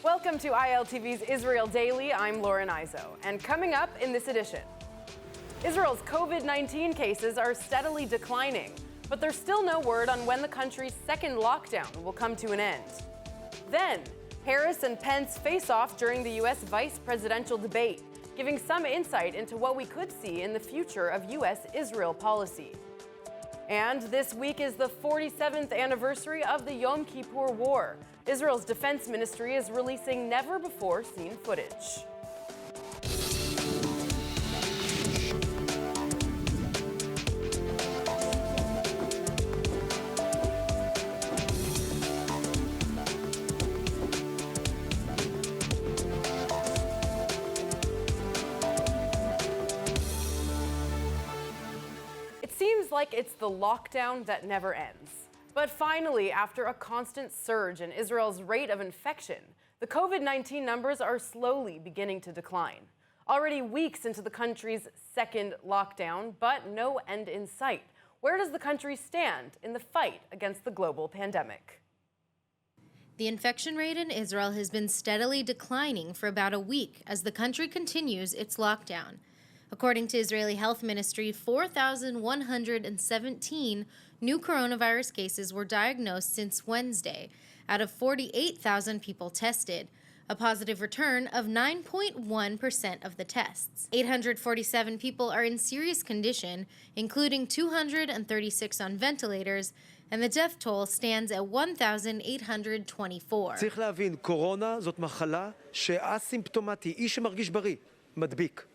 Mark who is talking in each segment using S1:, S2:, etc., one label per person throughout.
S1: Welcome to ILTV's Israel Daily. I'm Lauren Izo. And coming up in this edition, Israel's COVID-19 cases are steadily declining, but there's still no word on when the country's second lockdown will come to an end. Then, Harris and Pence face off during the U.S. vice presidential debate, giving some insight into what we could see in the future of U.S.-Israel policy. And this week is the 47th anniversary of the Yom Kippur War. Israel's defense ministry is releasing never-before-seen footage. Seems like it's the lockdown that never ends. But finally, after a constant surge in Israel's rate of infection, the COVID-19 numbers are slowly beginning to decline. Already weeks into the country's second lockdown, but no end in sight. Where does the country stand in the fight against the global pandemic?
S2: The infection rate in Israel has been steadily declining for about a week as the country continues its lockdown. According to Israeli Health Ministry, 4,117 new coronavirus cases were diagnosed since Wednesday, out of 48,000 people tested, a positive return of 9.1% of the tests. 847 people are in serious condition, including 236 on ventilators, and the death toll stands at 1,824.
S3: צריך להבין, קורונה זאת מחלה שאסימפטומטי, איש שמרגיש בריא, מדביק.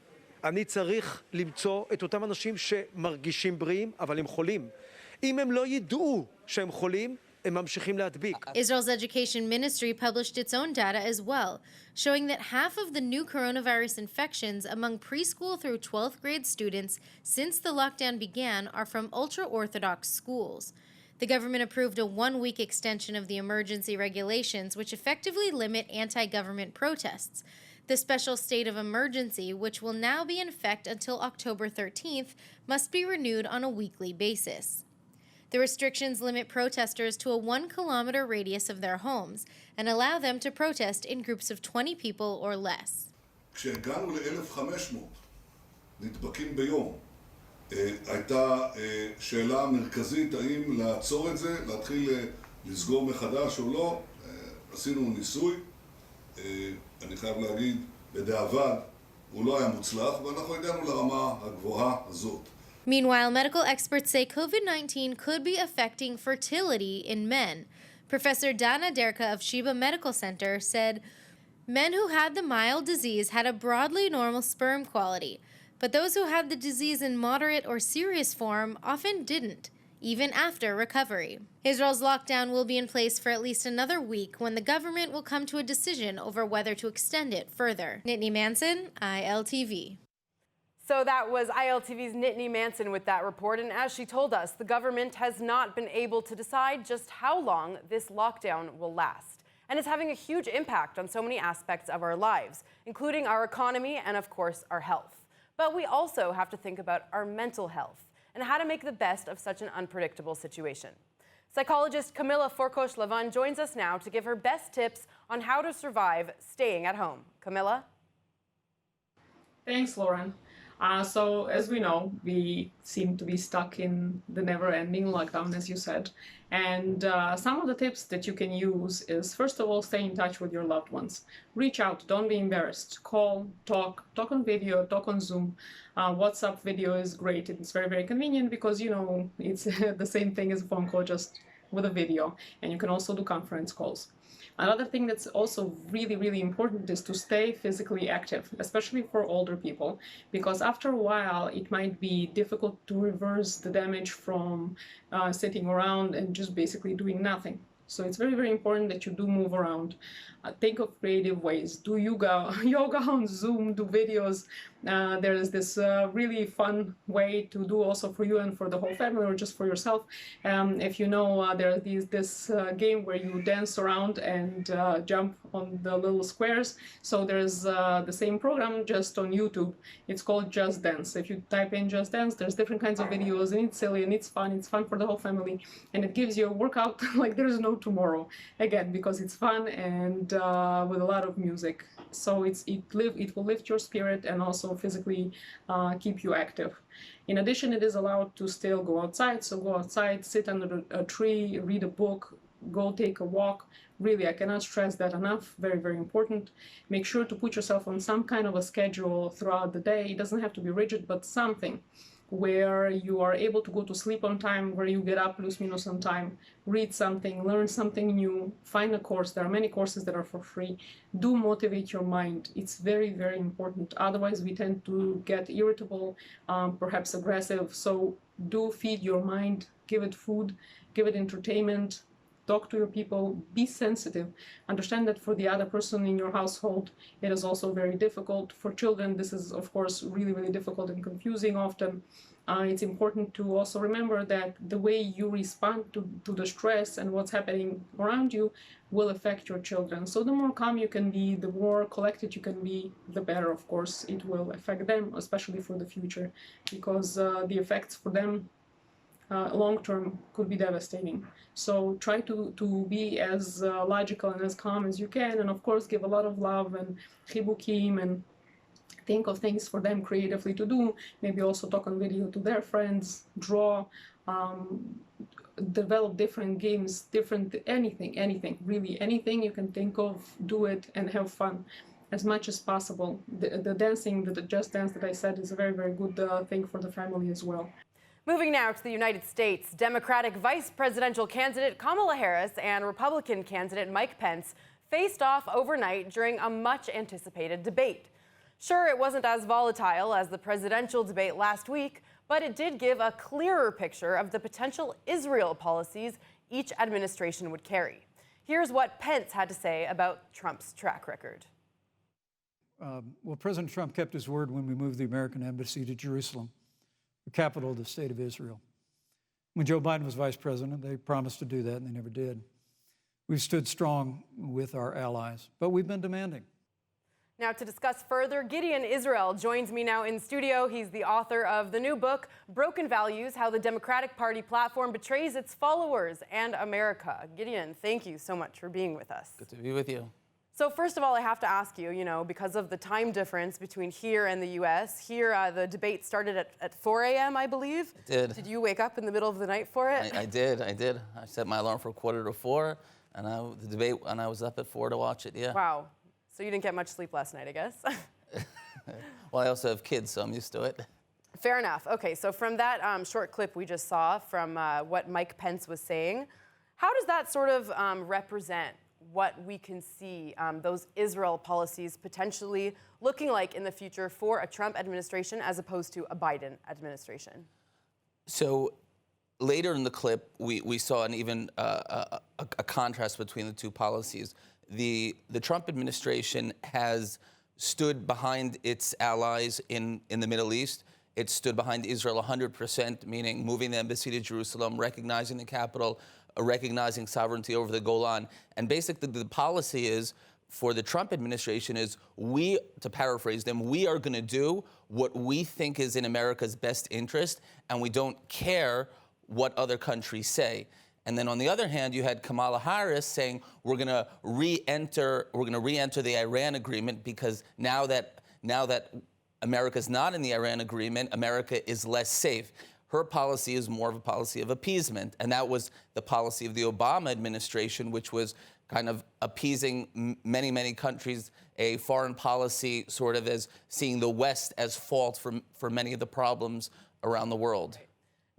S3: אני צריך למצוא את אותם אנשים שמרגישים בריאים, אבל הם חולים. אם הם לא ידעו שהם חולים, הם ממשיכים להדביק.
S2: Israel's education ministry published its own data as well, showing that half of the new coronavirus infections among preschool through 12th grade students since the lockdown began are from ultra-Orthodox schools. The government approved a one-week extension of the emergency regulations, which effectively limit anti-government protests. The special state of emergency, which will now be in effect until October 13th, must be renewed on a weekly basis. The restrictions limit protesters to a 1-kilometer radius of their homes and allow them to protest in groups of 20 people or less.
S4: כשהגענו ל-1,500 נדבקים ביום, הייתה שאלה מרכזית האם לעצור את זה, להתחיל לסגור מחדש או לא. עשינו ניסוי. אני חייב להגיד, בדיעבד, הוא לא היה מוצלח, ואנחנו הגענו לרמה הגבוהה הזאת.
S2: Meanwhile, medical experts say COVID-19 could be affecting fertility in men. Professor Dana Derka of Sheba Medical Center said, men who had the mild disease had a broadly normal sperm quality, but those who had the disease in moderate or serious form often didn't, even after recovery. Israel's lockdown will be in place for at least another week when the government will come to a decision over whether to extend it further. Nittany Manson, ILTV.
S1: So that was ILTV's Nittany Manson with that report, and as she told us, the government has not been able to decide just how long this lockdown will last. And it's having a huge impact on so many aspects of our lives, including our economy and, of course, our health. But we also have to think about our mental health and how to make the best of such an unpredictable situation. Psychologist Camilla Forkosh-Lavan joins us now to give her best tips on how to survive staying at home. Camilla?
S5: Thanks, Lauren. So as we know, we seem to be stuck in the never-ending lockdown, as you said. And some of the tips that you can use is, first of all, stay in touch with your loved ones. Reach out, don't be embarrassed. Call, talk on video, talk on Zoom. WhatsApp video is great. It's very, very convenient because, you know, it's the same thing as a phone call, just with a video. And you can also do conference calls. Another thing that's also really, really important is to stay physically active, especially for older people, because after a while it might be difficult to reverse the damage from sitting around and just basically doing nothing. So it's very, very important that you do move around. Think of creative ways. Do yoga on Zoom, do videos. There is this really fun way to do also for you and for the whole family or just for yourself. If you know, there's this game where you dance around and jump on the little squares. So there's the same program just on YouTube. It's called Just Dance. If you type in Just Dance, there's different kinds of videos, and it's silly and it's fun for the whole family, and it gives you a workout like there's no tomorrow, again, because it's fun and with a lot of music. So it will lift your spirit and also physically keep you active. In addition, it is allowed to still go outside. So go outside, sit under a tree, read a book, go take a walk. Really, I cannot stress that enough. Very, very important. Make sure to put yourself on some kind of a schedule throughout the day. It doesn't have to be rigid, but something where you are able to go to sleep on time, where you get up plus minus on time, read something, learn something new, find a course. There are many courses that are for free. Do motivate your mind. It's very, very important. Otherwise, we tend to get irritable, perhaps aggressive. So do feed your mind, give it food, give it entertainment, talk to your people, be sensitive. Understand that for the other person in your household, it is also very difficult. For children, this is, of course, really, really difficult and confusing often. It's important to also remember that the way you respond to the stress and what's happening around you will affect your children. So the more calm you can be, the more collected you can be, the better, of course, it will affect them, especially for the future, because the effects for them long-term could be devastating. So try to be as logical and as calm as you can, and of course give a lot of love and chibukim and think of things for them creatively to do. Maybe also talk on video to their friends, draw, develop different games, anything, really anything you can think of, do it and have fun as much as possible. The dancing, the Just Dance that I said is a very, very good thing for the family as well.
S1: Moving now to the United States, Democratic vice presidential candidate Kamala Harris and Republican candidate Mike Pence faced off overnight during a much-anticipated debate. Sure, it wasn't as volatile as the presidential debate last week, but it did give a clearer picture of the potential Israel policies each administration would carry. Here's what Pence had to say about Trump's track record.
S6: Well, President Trump kept his word when we moved the American embassy to Jerusalem, the capital of the state of Israel. When Joe Biden was vice president, they promised to do that, and they never did. We've stood strong with our allies, but we've been demanding.
S1: Now, to discuss further, Gideon Israel joins me now in studio. He's the author of the new book, Broken Values: How the Democratic Party Platform Betrays Its Followers and America. Gideon, thank you so much for being with us.
S7: Good to be with you.
S1: So first of all, I have to ask you, because of the time difference between here and the U.S., here the debate started at 4 a.m., I believe.
S7: It did.
S1: Did you wake up in the middle of the night for it?
S7: I did. I set my alarm for 3:45, and the debate, and I was up at 4 to watch it, yeah.
S1: Wow. So you didn't get much sleep last night, I guess?
S7: Well, I also have kids, so I'm used to it.
S1: Fair enough. Okay, so from that short clip we just saw from what Mike Pence was saying, how does that sort of represent what we can see those Israel policies potentially looking like in the future for a Trump administration as opposed to a Biden administration?
S7: So later in the clip, we saw an even a contrast between the two policies. The Trump administration has stood behind its allies in the Middle East. It stood behind Israel 100%, meaning moving the embassy to Jerusalem, recognizing the capital, recognizing sovereignty over the Golan. And basically the policy is, for the Trump administration, is we, to paraphrase them, we are going to do what we think is in America's best interest, and we don't care what other countries say. And then on the other hand, you had Kamala Harris saying we're going to re-enter the Iran agreement, because now that America's not in the Iran agreement, America is less safe. Her policy is more of a policy of appeasement, and that was the policy of the Obama administration, which was kind of appeasing many, many countries, a foreign policy sort of as seeing the West as fault for many of the problems around the world.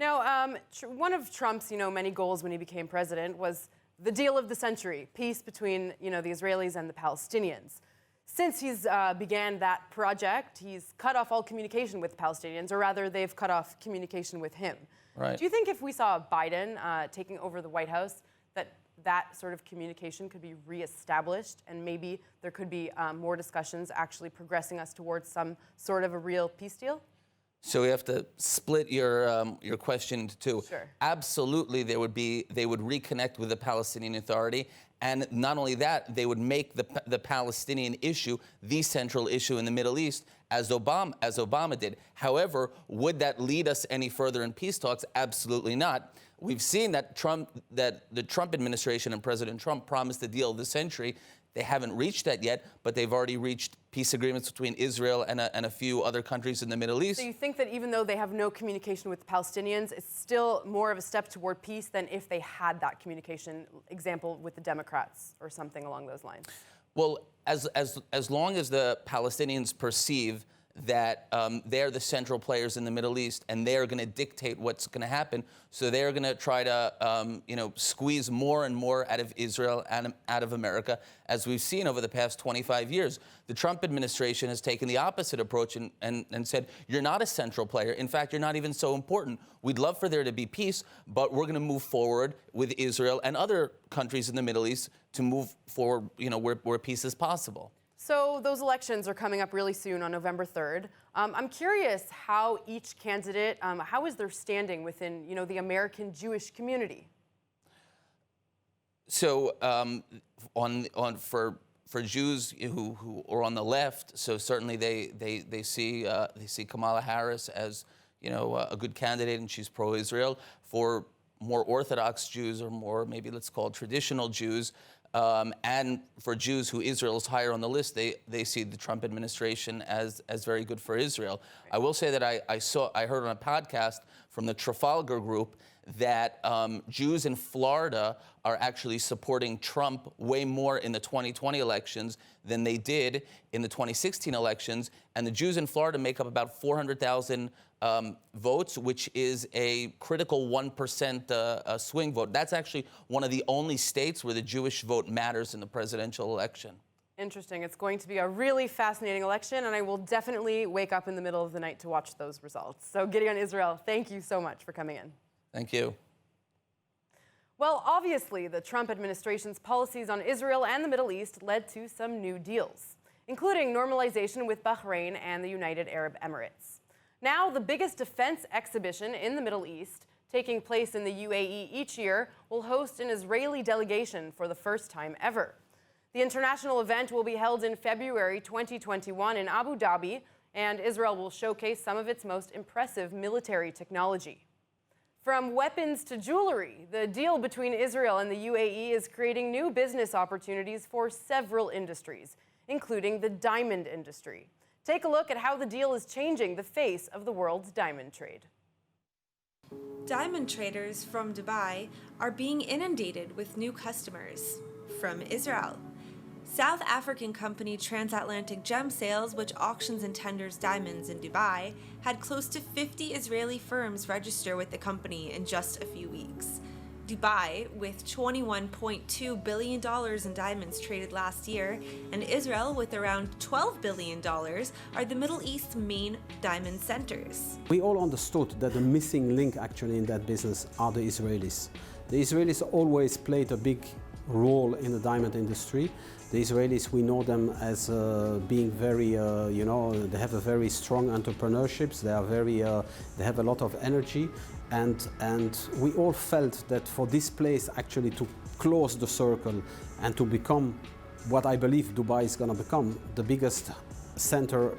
S1: Now, one of Trump's, many goals when he became president was the deal of the century, peace between, the Israelis and the Palestinians. Since he's began that project, he's cut off all communication with Palestinians, or rather, they've cut off communication with him.
S7: Right.
S1: Do you think if we saw Biden taking over the White House, that sort of communication could be reestablished, and maybe there could be more discussions actually progressing us towards some sort of a real peace deal?
S7: So we have to split your question into two.
S1: Sure.
S7: Absolutely, they would reconnect with the Palestinian Authority, and not only that, they would make the Palestinian issue the central issue in the Middle East, as Obama did. However, would that lead us any further in peace talks? Absolutely not. We've seen that the Trump administration and President Trump promised the deal of the century. They haven't reached that yet, but they've already reached peace agreements between Israel and a few other countries in the Middle East.
S1: So you think that even though they have no communication with the Palestinians, it's still more of a step toward peace than if they had that communication, example, with the Democrats or something along those lines?
S7: Well, as long as the Palestinians perceive that they're the central players in the Middle East and they're going to dictate what's going to happen, so they're going to try to squeeze more and more out of Israel and out of America, as we've seen over the past 25 years. The Trump administration has taken the opposite approach and said, you're not a central player. In fact, you're not even so important. We'd love for there to be peace, but we're going to move forward with Israel and other countries in the Middle East to move forward, where peace is possible.
S1: So those elections are coming up really soon on November 3rd. I'm curious how each candidate, how is their standing within, the American Jewish community?
S7: So for Jews who are on the left, so certainly they see Kamala Harris as a good candidate, and she's pro-Israel. For more Orthodox Jews, or more maybe let's call it traditional Jews, and for Jews who Israel is higher on the list, they see the Trump administration as very good for Israel. I will say that I heard on a podcast from the Trafalgar Group that Jews in Florida are actually supporting Trump way more in the 2020 elections than they did in the 2016 elections. And the Jews in Florida make up about 400,000 votes, which is a critical 1% swing vote. That's actually one of the only states where the Jewish vote matters in the presidential election.
S1: Interesting. It's going to be a really fascinating election, and I will definitely wake up in the middle of the night to watch those results. So Gideon, Israel, thank you so much for coming in.
S7: Thank you.
S1: Well, obviously, the Trump administration's policies on Israel and the Middle East led to some new deals, including normalization with Bahrain and the United Arab Emirates. Now, the biggest defense exhibition in the Middle East, taking place in the UAE each year, will host an Israeli delegation for the first time ever. The international event will be held in February 2021 in Abu Dhabi, and Israel will showcase some of its most impressive military technology. From weapons to jewelry, the deal between Israel and the UAE is creating new business opportunities for several industries, including the diamond industry. Take a look at how the deal is changing the face of the world's diamond trade.
S8: Diamond traders from Dubai are being inundated with new customers from Israel. South African company Transatlantic Gem Sales, which auctions and tenders diamonds in Dubai, had close to 50 Israeli firms register with the company in just a few weeks. Dubai, with $21.2 billion in diamonds traded last year, and Israel, with around $12 billion, are the Middle East's main diamond centers.
S9: We all understood that the missing link actually in that business are the Israelis. The Israelis always played a big role in the diamond industry. The Israelis, we know them as being very, they have a very strong entrepreneurships. They have a lot of energy, and we all felt that for this place actually to close the circle and to become what I believe Dubai is going to become, the biggest center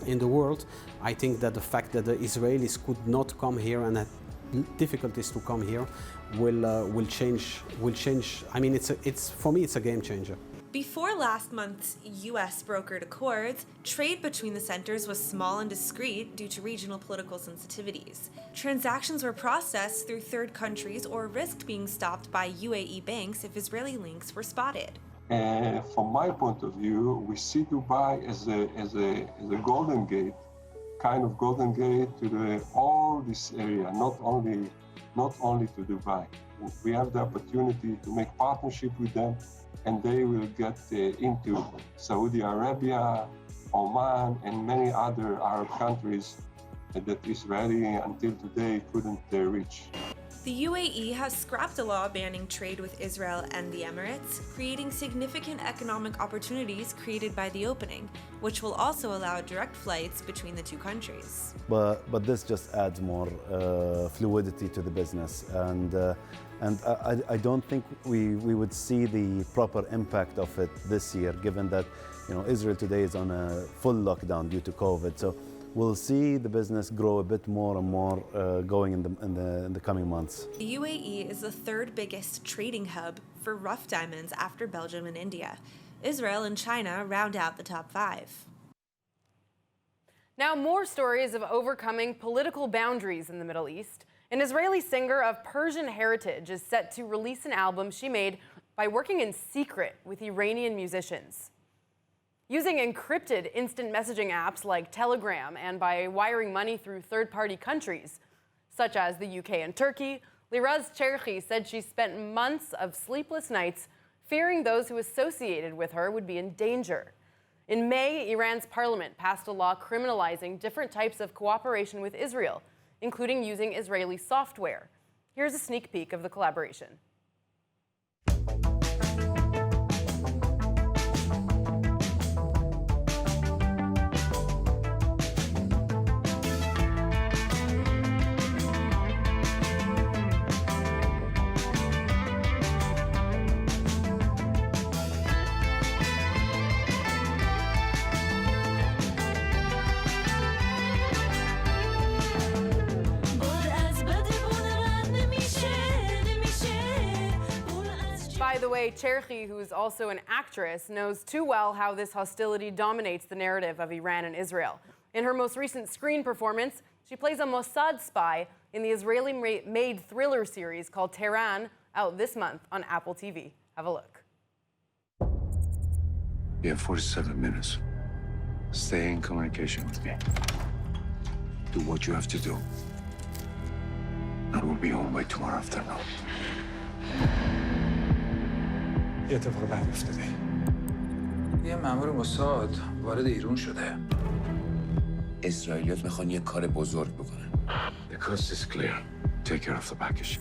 S9: in the world. I think that the fact that the Israelis could not come here and had difficulties to come here will change. I mean, it's for me, it's a game changer.
S8: Before last month's U.S. brokered accords, trade between the centers was small and discreet due to regional political sensitivities. Transactions were processed through third countries or risked being stopped by UAE banks if Israeli links were spotted.
S10: From my point of view, we see Dubai as a golden gate, kind of golden gate to all this area, not only to Dubai. We have the opportunity to make partnership with them, and they will get into Saudi Arabia, Oman, and many other Arab countries that Israeli until today couldn't reach.
S8: The UAE has scrapped a law banning trade with Israel and the Emirates, creating significant economic opportunities created by the opening, which will also allow direct flights between the two countries.
S11: But this just adds more fluidity to the business, and I don't think we would see the proper impact of it this year, given that Israel today is on a full lockdown due to COVID. So we'll see the business grow a bit more and more going in the coming months.
S8: The UAE is the third biggest trading hub for rough diamonds after Belgium and India. Israel and China round out the top 5.
S1: Now, more stories of overcoming political boundaries in the Middle East. An Israeli singer of Persian heritage is set to release an album she made by working in secret with Iranian musicians. Using encrypted instant messaging apps like Telegram and by wiring money through third-party countries, such as the UK and Turkey, Liraz Cherchi said she spent months of sleepless nights fearing those who associated with her would be in danger. In May, Iran's parliament passed a law criminalizing different types of cooperation with Israel, including using Israeli software. Here's a sneak peek of the collaboration. By the way, Cherchi, who's also an actress, knows too well how this hostility dominates the narrative of Iran and Israel. In her most recent screen performance, she plays a Mossad spy in the Israeli-made thriller series called Tehran, out this month on Apple TV. Have a look.
S12: You have 47 minutes. Stay in communication with me. Do what you have to do. And we'll be home by tomorrow afternoon.
S13: یه اتفاق بعد افتاده. یه مأمور موساد وارد ایران شده.
S12: اسرائیلیات میخوان یه کار بزرگ بکنن. The coast is clear. Take care of the package.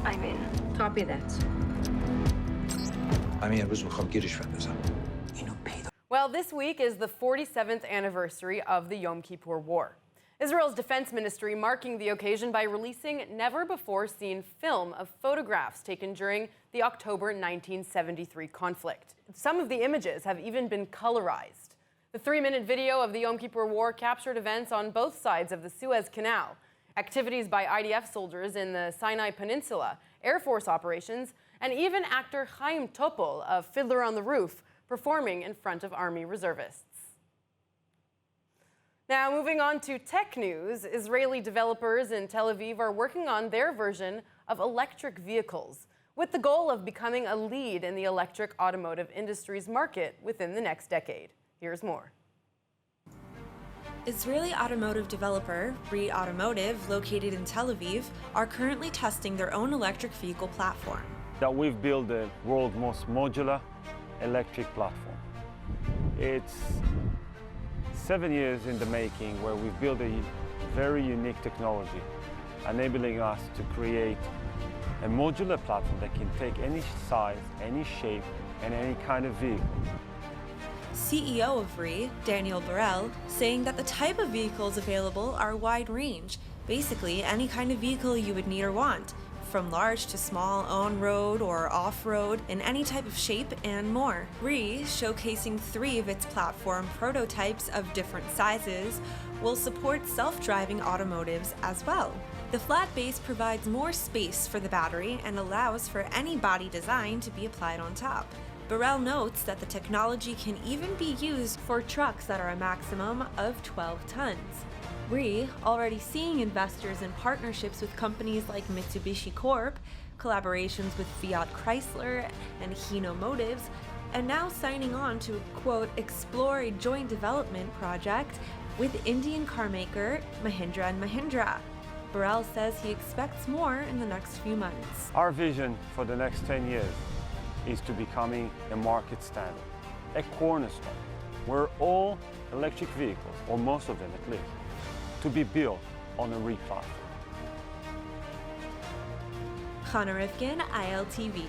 S14: I'm in. Copy that.
S13: همین امروز میخوام گیرش بندازم. اینو پیدا.
S1: Well, this week is the 47th anniversary of the Yom Kippur War. Israel's defense ministry marking the occasion by releasing never-before-seen film of photographs taken during the October 1973 conflict. Some of the images have even been colorized. The 3-minute video of the Yom Kippur War captured events on both sides of the Suez Canal, activities by IDF soldiers in the Sinai Peninsula, Air Force operations, and even actor Chaim Topol of Fiddler on the Roof performing in front of Army reservists. Now, moving on to tech news, Israeli developers in Tel Aviv are working on their version of electric vehicles, with the goal of becoming a lead in the electric automotive industry's market within the next decade. Here's more.
S8: Israeli automotive developer RE Automotive, located in Tel Aviv, are currently testing their own electric vehicle platform.
S15: That we've built the world's most modular electric platform. It's 7 years in the making, where we've built a very unique technology, enabling us to create a modular platform that can take any size, any shape, and any kind of vehicle.
S8: CEO of RE, Daniel Burrell, saying that the type of vehicles available are wide range, basically any kind of vehicle you would need or want, from large to small, on-road or off-road, in any type of shape and more. RE, showcasing 3 of its platform prototypes of different sizes, will support self-driving automotives as well. The flat base provides more space for the battery and allows for any body design to be applied on top. Burrell notes that the technology can even be used for trucks that are a maximum of 12 tons. RE, already seeing investors in partnerships with companies like Mitsubishi Corp, collaborations with Fiat Chrysler and Hino Motives, and now signing on to, quote, explore a joint development project with Indian carmaker Mahindra & Mahindra. Burrell says he expects more in the next few months.
S15: Our vision for the next 10 years is to becoming a market standard, a cornerstone, where all electric vehicles, or most of them at least, to be built on a RE platform.
S8: Chana Rifkin, ILTV.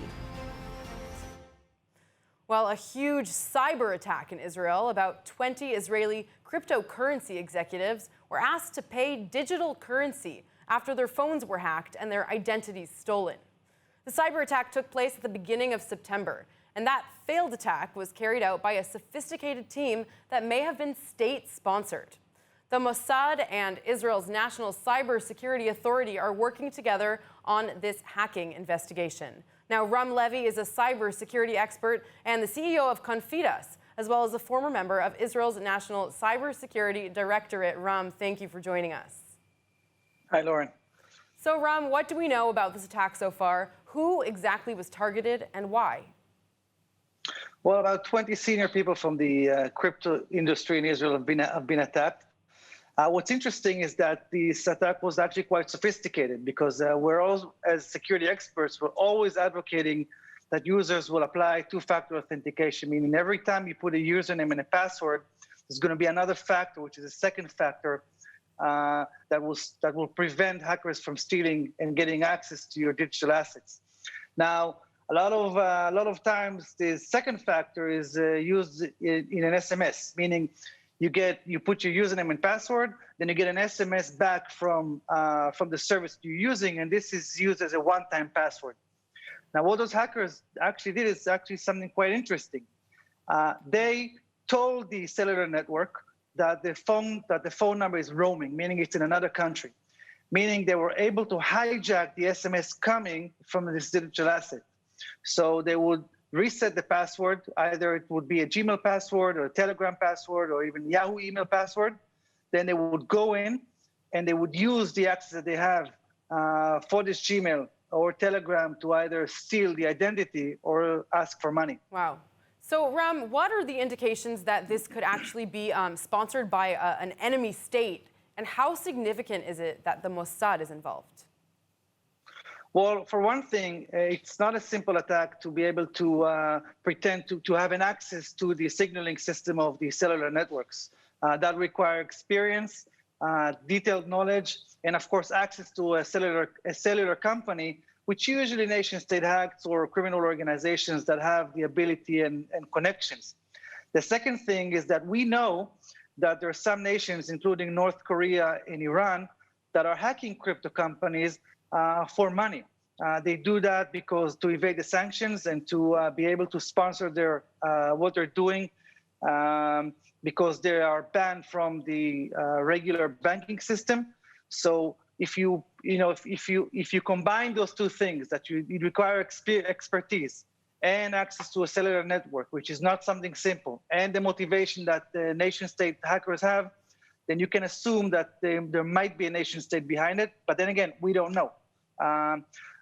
S1: Well, a huge cyber attack in Israel. About 20 Israeli cryptocurrency executives were asked to pay digital currency after their phones were hacked and their identities stolen. The cyber attack took place at the beginning of September, and that failed attack was carried out by a sophisticated team that may have been state-sponsored. The Mossad and Israel's National Cybersecurity Authority are working together on this hacking investigation. Now, Ram Levy is a cybersecurity expert and the CEO of Confidas, as well as a former member of Israel's National Cybersecurity Directorate. Ram, thank you for joining us.
S16: Hi, Lauren.
S1: So, Ram, what do we know about this attack so far? Who exactly was targeted and why?
S16: Well, about 20 senior people from the crypto industry in Israel have been attacked. What's interesting is that this attack was actually quite sophisticated because we're all, as security experts, we're always advocating that users will apply two-factor authentication, meaning every time you put a username and a password, there's going to be another factor, which is a second factor that will prevent hackers from stealing and getting access to your digital assets. Now, a lot of times the second factor is used in an SMS, meaning you put your username and password, then you get an SMS back from the service you're using, and this is used as a one-time password. Now, what those hackers actually did is actually something quite interesting. They told the cellular network that the phone number is roaming, meaning it's in another country, meaning they were able to hijack the SMS coming from this digital asset. So they would reset the password. Either it would be a Gmail password or a Telegram password or even Yahoo email password. Then they would go in and they would use the access that they have for this Gmail or Telegram to either steal the identity or ask for money.
S1: Wow. So, Ram, what are the indications that this could actually be sponsored by an enemy state? And how significant is it that the Mossad is involved?
S16: Well, for one thing, it's not a simple attack to be able to pretend to have an access to the signaling system of the cellular networks. That requires experience, detailed knowledge, and of course, access to a cellular company, which usually nation-state hacks or criminal organizations that have the ability and connections. The second thing is that we know that there are some nations, including North Korea and Iran, that are hacking crypto companies for money. They do that because to evade the sanctions and to be able to sponsor what they're doing because they are banned from the regular banking system. So if you combine those two things, that you require expertise and access to a cellular network, which is not something simple, and the motivation that the nation-state hackers have, then you can assume that there might be a nation-state behind it. But then again, we don't know.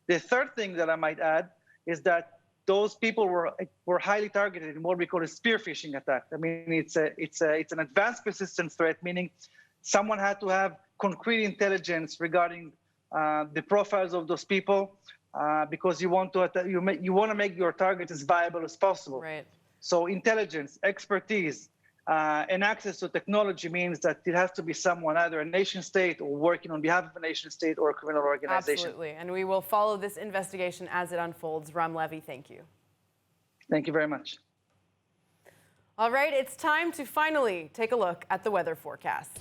S16: The third thing that I might add is that those people were highly targeted in what we call a spear phishing attack. I mean, it's an advanced persistent threat, meaning someone had to have concrete intelligence regarding the profiles of those people because you want to make your target as viable as possible.
S1: Right.
S16: So intelligence, expertise, and access to technology means that it has to be someone, either a nation state or working on behalf of a nation state or a criminal organization.
S1: Absolutely. And we will follow this investigation as it unfolds. Ram Levy, thank you.
S16: Thank you very much.
S1: All right, it's time to finally take a look at the weather forecast.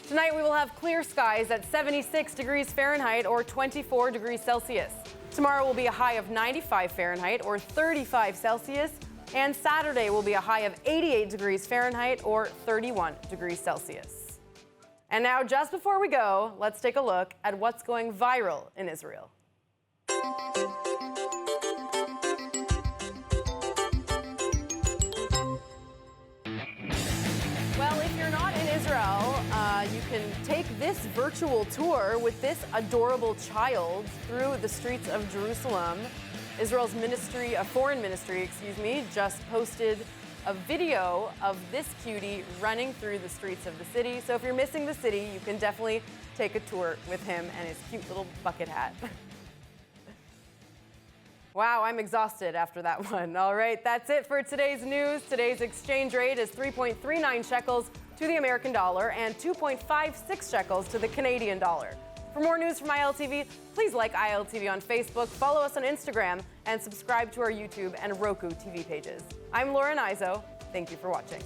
S1: Tonight we will have clear skies at 76 degrees Fahrenheit or 24 degrees Celsius. Tomorrow will be a high of 95 Fahrenheit or 35 Celsius. And Saturday will be a high of 88 degrees Fahrenheit or 31 degrees Celsius. And now, just before we go, let's take a look at what's going viral in Israel. Well, if you're not in Israel, you can take this virtual tour with this adorable child through the streets of Jerusalem. Israel's foreign ministry, just posted a video of this cutie running through the streets of the city. So if you're missing the city, you can definitely take a tour with him and his cute little bucket hat. Wow, I'm exhausted after that one. All right, that's it for today's news. Today's exchange rate is 3.39 shekels to the American dollar and 2.56 shekels to the Canadian dollar. For more news from ILTV, please like ILTV on Facebook, follow us on Instagram, and subscribe to our YouTube and Roku TV pages. I'm Lauren Izzo. Thank you for watching.